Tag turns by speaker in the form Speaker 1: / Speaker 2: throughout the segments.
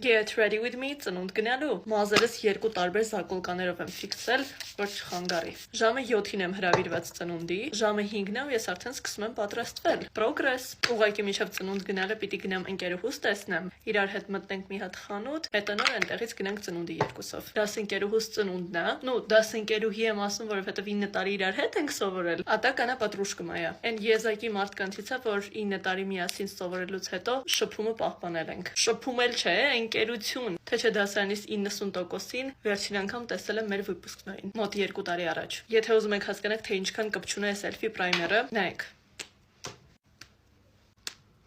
Speaker 1: Get ready with me ծնունդ գնալու։ Մազերս 2 տարբեր զակոլկաներով եմ ֆիքսել, որ չխանգարի։ Ժամը 7-ին եմ հրավիրված ծնունդի, ժամը 5-ն է ու ես արդեն սկսում եմ պատրաստվել։ Progress։ Ուղղակի մինչև ծնունդ գնալը պիտի գնամ ընկերուհուս տեսնեմ, իրար հետ մտնենք մի հատ խանութ, հետո նոր այնտեղից գնանք ծնունդի երկուսով։ Դասընկերուհուս ծնունդն է, դասընկերուհի եմ ասում, որովհետև 9 տարի իրար հետ ենք սովորել։ Ատա կանա պատրուշկը մայա։ Այն եզակի մարդկանցից է, որ 9 տարի միասին սովորելուց հետո շփումը պահպանել ենք։ Շփում էլ չէ, ընկերություն։ Թե չէ դասարանից 90%-ին վերջին անգամ տեսել եմ մեր վիպուսկներին, մոտ 2 տարի առաջ։ Եթե ուզում եք հասկանաք, թե ինչքան կպչուն է սելֆի պրայմերը, նայեք։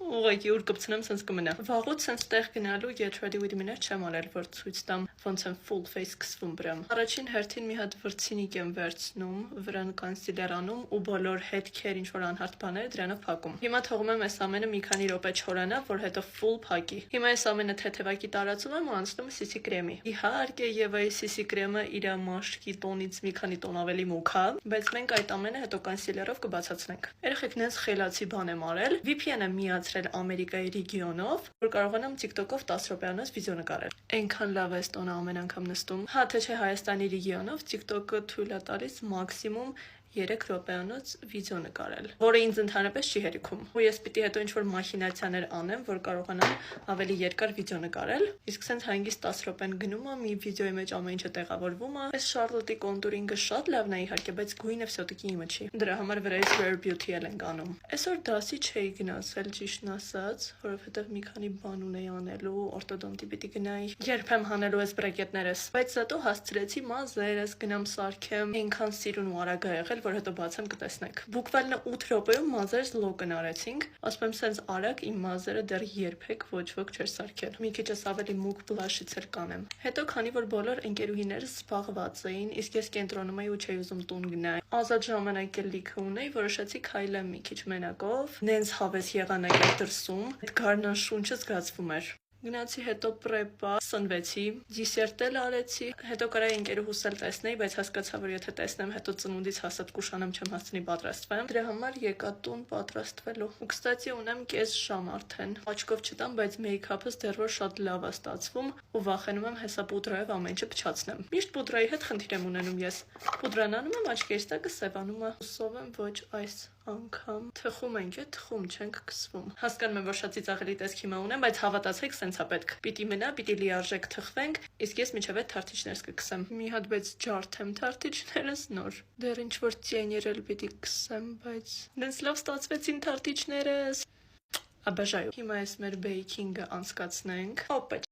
Speaker 1: Ուղղակի ուր կպցնեմ, սենց կմնա։ Վաղուց սենց տեղ գնալու get ready with me-ներ չեմ արել, որ ցույց տամ ոնց եմ full face կսվում վրամ։ Առաջին հերթին մի հատ վրցինիկ եմ վերցնում, վրան կանսիլեր անում ու բոլոր հետքեր, ինչ որ անհարթ բաները դրանով փակում։ Հիմա թողում եմ այս ամենը մի քանի րոպե չորանա, որ հետո full փակի։ Հիմա այս ամենը թեթևակի տարածում եմ ու անցնում CC կրեմի։ Իհարկե, եւ այս CC կրեմը իր մաշկի տոնից մի քանի տոն ավելի մուգ է, բայց մենք այդ ամենը հետո կանսիլերով կբացացնենք։ Երեխեք նենց խելացի բան եմ արել։ VPN եմ միացրել Ամերիկայի ռեգիոնով, որ կարողանամ TikTok-ով 10 րոպեանոց վիդեո նկարել։ Այնքան լավ է տոնը ամեն անգամ նստում։ Հա, թե չէ Հայաստանի ռեգիոնով TikTok-ը թույլ է տալիս մաքսիմում 3 րոպեանոց վիդեո նկարել, որը ինձ ընդհանրապես չի հերիքում։ Ու ես պիտի հետո ինչ-որ մախինացիաներ անեմ, որ կարողանամ ավելի երկար վիդեո նկարել։ Իսկ սենց հանգիստ 10 րոպեն գնում է, մի վիդեոյի մեջ ամեն ինչը տեղավորվում է։ Այս Շարլոտի կոնտուրինգը շատ լավն է իհարկե, բայց գույնը վсё-таки իմը չի։ Դրա համար վրայից Rare Beauty էլ ենք անում։ Այսօր դասի չէի գնացել, ճիշտն ասած, որովհետև մի քանի բան ունեի անելու, օրտոդոնտի պիտի գնայի, երբ եմ հանելու այս բրեկետներս։ Բայց հետո հասցրեցի մազերս գնամ սարքեմ, այնքան սիրուն ու արագ ա եղել, որ հետո բացեմ կտեսնեք։ Բուկվալնը 8 րոպեում մազերս լոկն արեցինք, ասում եմ սենց արագ իմ մազերը դեռ երբեք ոչ ոք չէր սարքել։ Մի քիչ ավելի մուգ բլաշից էլ կանեմ։ Հետո քանի որ բոլոր ընկերուհիներս զբաղված էին, իսկ ես կենտրոնում էի ու չէի ուզում տուն գնալ, ազատ ժամանակ էլ լիքը ունեի, որոշեցի քայլեմ մի քիչ մենակով, նենց հավես եղանակ էր դրսում, այդ գարնան շունչը զգացվում էր։ Գնացի հետո պրեպա, սնվեցի, դիսերտ էլ արեցի, հետո կարայի ընկերուհուս էլ տեսնեի, բայց հասկացա, որ եթե տեսնեմ, հետո ծնունդից հասած կուշանամ չեմ հասցնի պատրաստվեմ։ Դրա համար եկա տուն պատրաստվելու։ Ու կստացի ունեմ կես ժամ արդեն։ Աչքով չտամ, բայց մեյքափս դեռ որ շատ լավ է ստացվում ու վախենում եմ հեսա պուդրայով ամեն ինչը փչացնեմ։ Միշտ պուդրայի հետ խնդիր եմ ունենում ես։ Պուդրան անում եմ, աչքերիս տակը սևանում է։ Հուսով եմ ոչ այս անգամ թխում ենք, թխում չենք կսվում։ Հասկանում եմ, որ շատ ծիծաղելի տեսք հիմա ունեմ, բայց հավատացեք, սենց է պետք։ Պիտի մնա, պիտի լիարժեք թխվենք, իսկ ես միջև այդ թարթիչներս կքսեմ։ Մի հատ բայց ջարդեմ թարթիչներս նոր։ Դեռ ինչ որ ծիեներ էլ պիտի կսեմ, բայց դենց լավ ստացվեցին թարթիչներս։ Աբաժայու։ Հիմա այս մեր բեյքինգը անցկացնենք։ Հոպա